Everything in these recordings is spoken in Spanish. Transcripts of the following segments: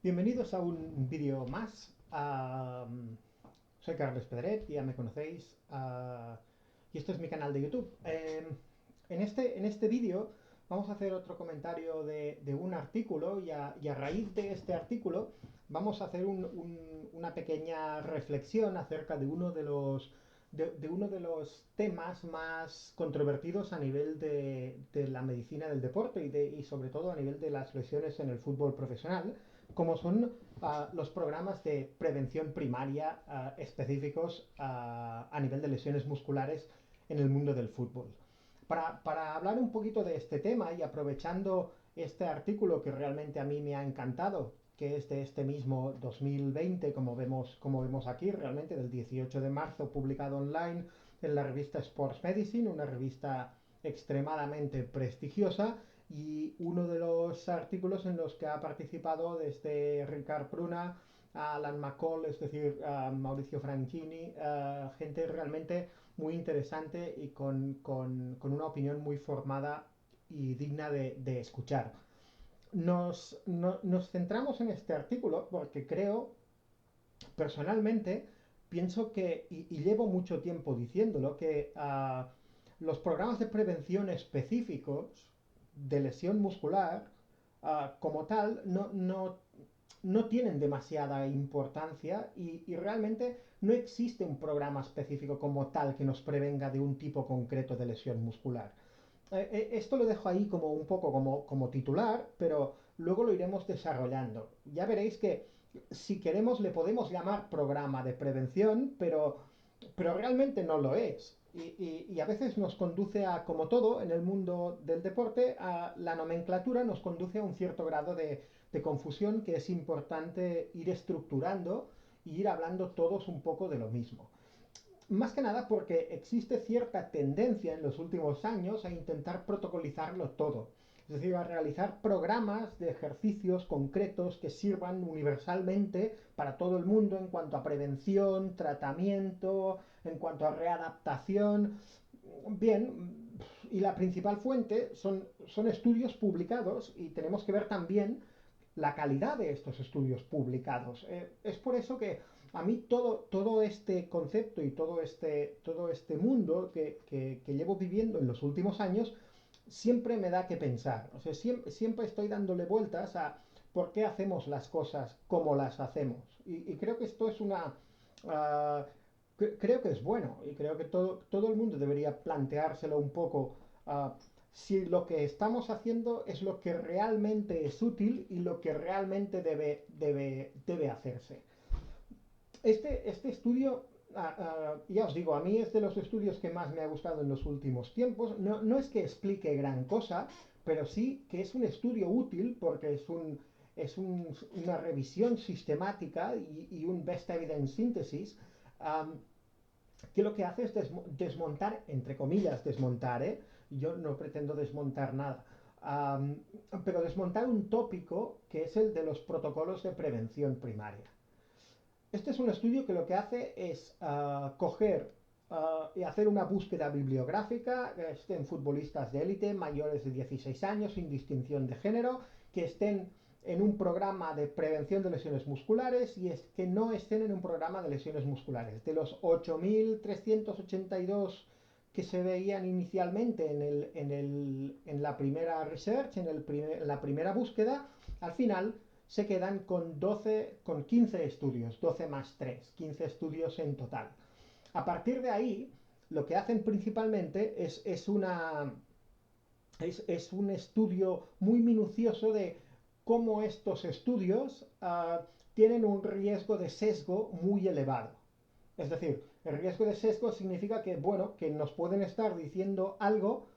Bienvenidos a un vídeo más. Soy Carles Pedret, ya me conocéis, y esto es mi canal de YouTube. En este vídeo vamos a hacer otro comentario de un artículo y a raíz de este artículo vamos a hacer una pequeña reflexión acerca de uno de los temas más controvertidos a nivel de la medicina del deporte y sobre todo a nivel de las lesiones en el fútbol profesional, como son los programas de prevención primaria específicos a nivel de lesiones musculares en el mundo del fútbol. Para hablar un poquito de este tema y aprovechando este artículo que realmente a mí me ha encantado, que es de este mismo 2020, como vemos aquí, realmente del 18 de marzo, publicado online en la revista Sports Medicine, una revista extremadamente prestigiosa, y uno de los artículos en los que ha participado desde Ricard Pruna a Alan McCall, es decir, a Mauricio Franchini, gente realmente muy interesante y con una opinión muy formada y digna de escuchar. Nos centramos en este artículo porque creo, personalmente, pienso que, y llevo mucho tiempo diciéndolo, que los programas de prevención específicos de lesión muscular, como tal, no tienen demasiada importancia y realmente no existe un programa específico como tal que nos prevenga de un tipo concreto de lesión muscular. Esto lo dejo ahí como un poco como titular, pero luego lo iremos desarrollando. Ya veréis que si queremos le podemos llamar programa de prevención, pero realmente no lo es. Y a veces nos conduce a, como todo en el mundo del deporte, a la nomenclatura nos conduce a un cierto grado de confusión que es importante ir estructurando y ir hablando todos un poco de lo mismo. Más que nada porque existe cierta tendencia en los últimos años a intentar protocolizarlo todo. Es decir, a realizar programas de ejercicios concretos que sirvan universalmente para todo el mundo en cuanto a prevención, tratamiento, en cuanto a readaptación. Bien, y la principal fuente son estudios publicados y tenemos que ver también la calidad de estos estudios publicados. Es por eso que a mí todo este concepto y todo este mundo que llevo viviendo en los últimos años siempre me da que pensar. O sea, siempre estoy dándole vueltas a por qué hacemos las cosas como las hacemos. Y creo que esto es uh, creo que es bueno y creo que todo el mundo debería planteárselo un poco. Si lo que estamos haciendo es lo que realmente es útil y lo que realmente debe hacerse. Este estudio, ya os digo, a mí es de los estudios que más me ha gustado en los últimos tiempos. No es que explique gran cosa, pero sí que es un estudio útil porque una revisión sistemática y un best evidence synthesis, um, que lo que hace es desmontar, entre comillas, desmontar, ¿eh? Yo no pretendo desmontar nada, pero desmontar un tópico que es el de los protocolos de prevención primaria. Este es un estudio que lo que hace es coger y hacer una búsqueda bibliográfica que estén futbolistas de élite mayores de 16 años sin distinción de género, que estén en un programa de prevención de lesiones musculares y es que no estén en un programa de lesiones musculares. De los 8.382 que se veían inicialmente en la primera research, en la primera búsqueda, al final se quedan con 15 estudios, 12 más 3, 15 estudios en total. A partir de ahí, lo que hacen principalmente es un estudio muy minucioso de cómo estos estudios tienen un riesgo de sesgo muy elevado. Es decir, el riesgo de sesgo significa que, bueno, que nos pueden estar diciendo algo,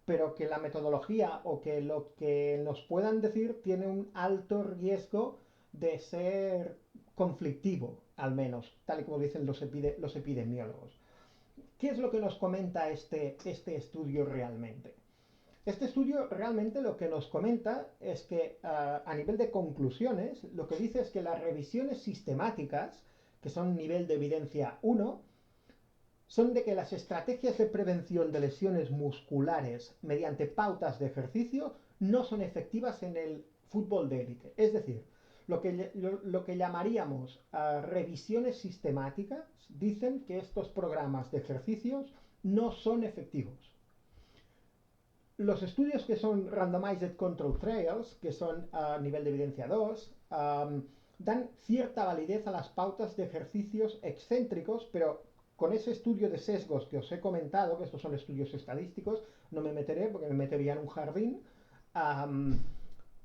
pero que la metodología o que lo que nos puedan decir tiene un alto riesgo de ser conflictivo, al menos, tal y como dicen los epidemiólogos. ¿Qué es lo que nos comenta este estudio realmente? Este estudio realmente lo que nos comenta es que a nivel de conclusiones, lo que dice es que las revisiones sistemáticas, que son nivel de evidencia 1, son de que las estrategias de prevención de lesiones musculares mediante pautas de ejercicio no son efectivas en el fútbol de élite. Es decir, lo que llamaríamos revisiones sistemáticas, dicen que estos programas de ejercicios no son efectivos. Los estudios que son Randomized Control Trials, que son a nivel de evidencia 2, dan cierta validez a las pautas de ejercicios excéntricos, pero con ese estudio de sesgos que os he comentado, que estos son estudios estadísticos, no me meteré porque me metería en un jardín.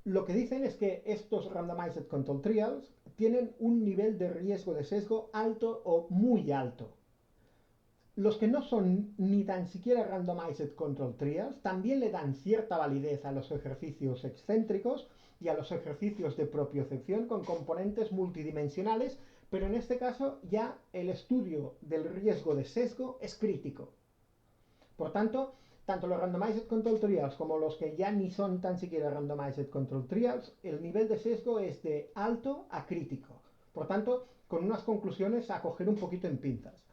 Lo que dicen es que estos Randomized Control Trials tienen un nivel de riesgo de sesgo alto o muy alto. Los que no son ni tan siquiera Randomized Control Trials también le dan cierta validez a los ejercicios excéntricos y a los ejercicios de propiocepción con componentes multidimensionales, pero en este caso ya el estudio del riesgo de sesgo es crítico. Por tanto, tanto los Randomized Control Trials como los que ya ni son tan siquiera Randomized Control Trials, el nivel de sesgo es de alto a crítico. Por tanto, con unas conclusiones a coger un poquito en pinzas.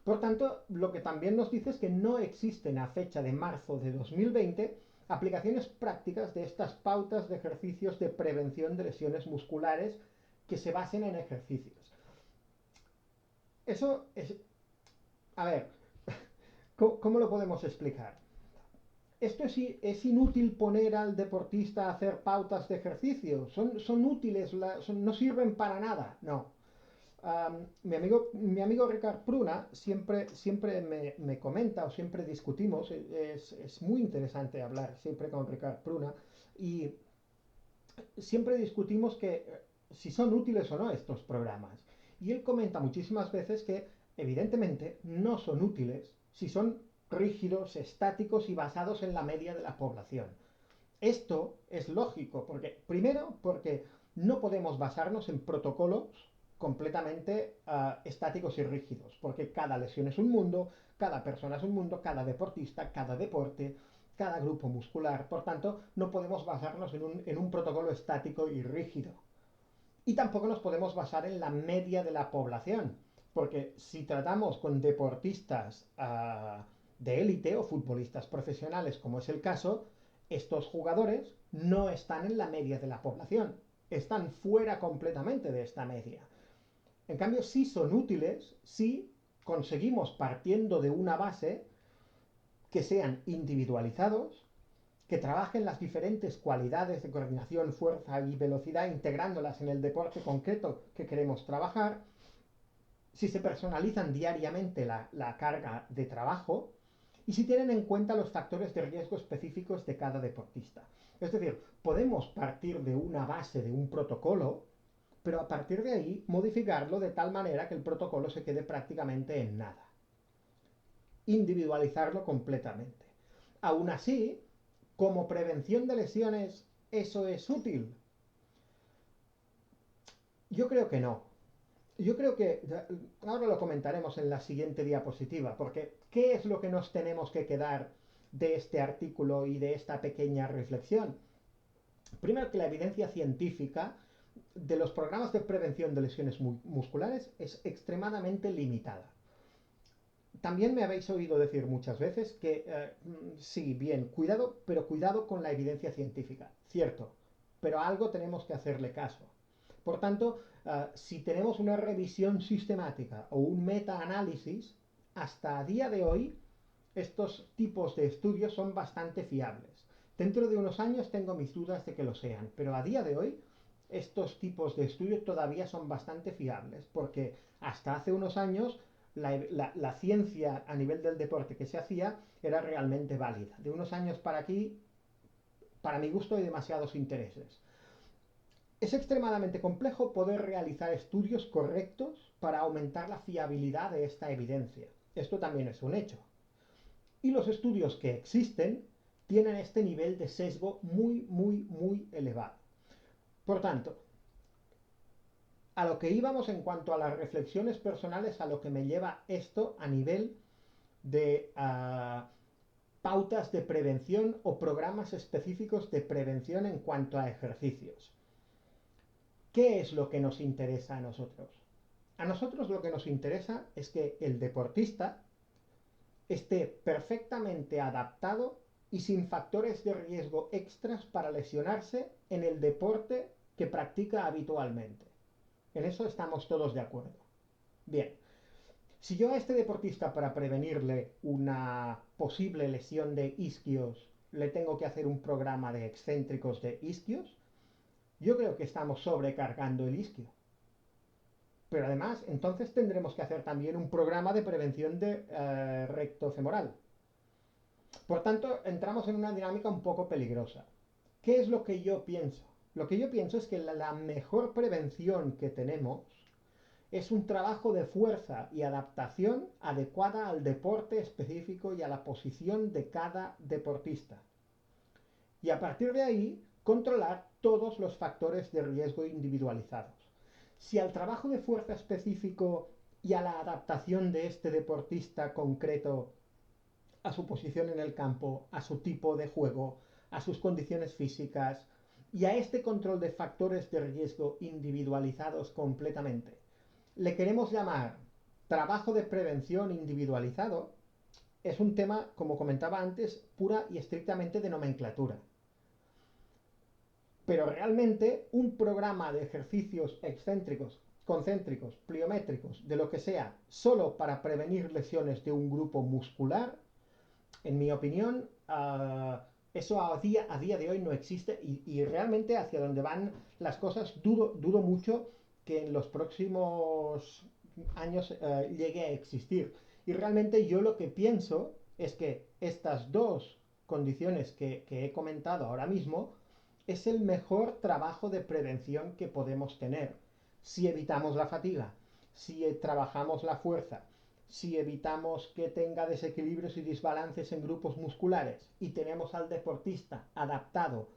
Por tanto, lo que también nos dice es que no existen a fecha de marzo de 2020 aplicaciones prácticas de estas pautas de ejercicios de prevención de lesiones musculares que se basen en ejercicios. Eso es... A ver, ¿cómo lo podemos explicar? Esto es inútil poner al deportista a hacer pautas de ejercicio. Son útiles, no sirven para nada. No. Mi amigo Ricard Pruna siempre me comenta o siempre discutimos. Es muy interesante hablar siempre con Ricard Pruna. Y siempre discutimos que si son útiles o no estos programas. Y él comenta muchísimas veces que evidentemente no son útiles si son rígidos, estáticos y basados en la media de la población. Esto es lógico, primero porque no podemos basarnos en protocolos completamente estáticos y rígidos, porque cada lesión es un mundo, cada persona es un mundo, cada deportista, cada deporte, cada grupo muscular. Por tanto, no podemos basarnos en un protocolo estático y rígido. Y tampoco nos podemos basar en la media de la población, porque si tratamos con deportistas de élite o futbolistas profesionales, como es el caso, estos jugadores no están en la media de la población, están fuera completamente de esta media. En cambio, sí son útiles si conseguimos, partiendo de una base, que sean individualizados, que trabajen las diferentes cualidades de coordinación, fuerza y velocidad, integrándolas en el deporte concreto que queremos trabajar, si se personalizan diariamente la carga de trabajo y si tienen en cuenta los factores de riesgo específicos de cada deportista. Es decir, podemos partir de una base, de un protocolo, pero a partir de ahí modificarlo de tal manera que el protocolo se quede prácticamente en nada. Individualizarlo completamente. Aún así, como prevención de lesiones, ¿eso es útil? Yo creo que no. Yo creo que, ahora lo comentaremos en la siguiente diapositiva, porque ¿qué es lo que nos tenemos que quedar de este artículo y de esta pequeña reflexión? Primero, que la evidencia científica de los programas de prevención de lesiones musculares es extremadamente limitada. También me habéis oído decir muchas veces que sí, bien, cuidado, pero cuidado con la evidencia científica. Cierto, pero a algo tenemos que hacerle caso. Por tanto, si tenemos una revisión sistemática o un metaanálisis, hasta a día de hoy estos tipos de estudios son bastante fiables. Dentro de unos años tengo mis dudas de que lo sean, pero a día de hoy estos tipos de estudios todavía son bastante fiables, porque hasta hace unos años la ciencia a nivel del deporte que se hacía era realmente válida. De unos años para aquí, para mi gusto, hay demasiados intereses. Es extremadamente complejo poder realizar estudios correctos para aumentar la fiabilidad de esta evidencia. Esto también es un hecho. Y los estudios que existen tienen este nivel de sesgo muy, muy, muy elevado. Por tanto, a lo que íbamos en cuanto a las reflexiones personales, a lo que me lleva esto a nivel de pautas de prevención o programas específicos de prevención en cuanto a ejercicios. ¿Qué es lo que nos interesa a nosotros? A nosotros lo que nos interesa es que el deportista esté perfectamente adaptado y sin factores de riesgo extras para lesionarse en el deporte que practica habitualmente. En eso estamos todos de acuerdo. Bien, si yo a este deportista, para prevenirle una posible lesión de isquios, le tengo que hacer un programa de excéntricos de isquios, yo creo que estamos sobrecargando el isquio. Pero además, entonces tendremos que hacer también un programa de prevención de recto femoral. Por tanto, entramos en una dinámica un poco peligrosa. ¿Qué es lo que yo pienso? Lo que yo pienso es que la mejor prevención que tenemos es un trabajo de fuerza y adaptación adecuada al deporte específico y a la posición de cada deportista. Y a partir de ahí, controlar todos los factores de riesgo individualizados. Si al trabajo de fuerza específico y a la adaptación de este deportista concreto a su posición en el campo, a su tipo de juego, a sus condiciones físicas y a este control de factores de riesgo individualizados completamente, le queremos llamar trabajo de prevención individualizado, es un tema, como comentaba antes, pura y estrictamente de nomenclatura. Pero realmente un programa de ejercicios excéntricos, concéntricos, pliométricos, de lo que sea, solo para prevenir lesiones de un grupo muscular, en mi opinión, eso a día de hoy no existe y realmente hacia donde van las cosas dudo mucho que en los próximos años llegue a existir. Y realmente yo lo que pienso es que estas dos condiciones que he comentado ahora mismo es el mejor trabajo de prevención que podemos tener. Si evitamos la fatiga, si trabajamos la fuerza, si evitamos que tenga desequilibrios y desbalances en grupos musculares y tenemos al deportista adaptado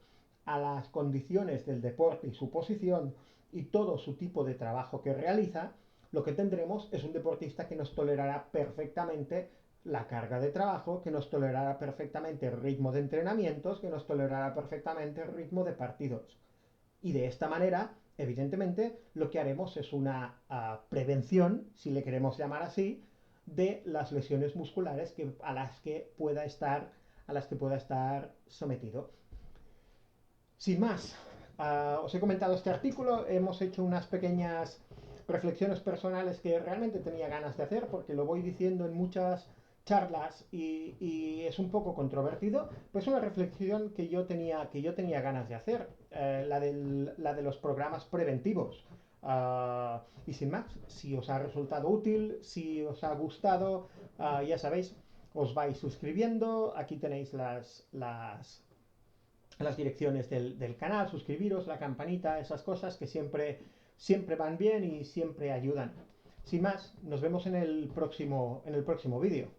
a las condiciones del deporte y su posición y todo su tipo de trabajo que realiza, lo que tendremos es un deportista que nos tolerará perfectamente la carga de trabajo, que nos tolerará perfectamente el ritmo de entrenamientos, que nos tolerará perfectamente el ritmo de partidos. Y de esta manera, evidentemente, lo que haremos es una prevención, si le queremos llamar así, de las lesiones musculares a las que pueda estar sometido. Sin más, os he comentado este artículo, hemos hecho unas pequeñas reflexiones personales que realmente tenía ganas de hacer porque lo voy diciendo en muchas charlas y es un poco controvertido, pues una reflexión que yo tenía ganas de hacer, la de los programas preventivos. Y sin más, si os ha resultado útil, si os ha gustado, ya sabéis, os vais suscribiendo, aquí tenéis las direcciones del canal, suscribiros, la campanita, esas cosas que siempre van bien y siempre ayudan. Sin más, nos vemos en el próximo vídeo.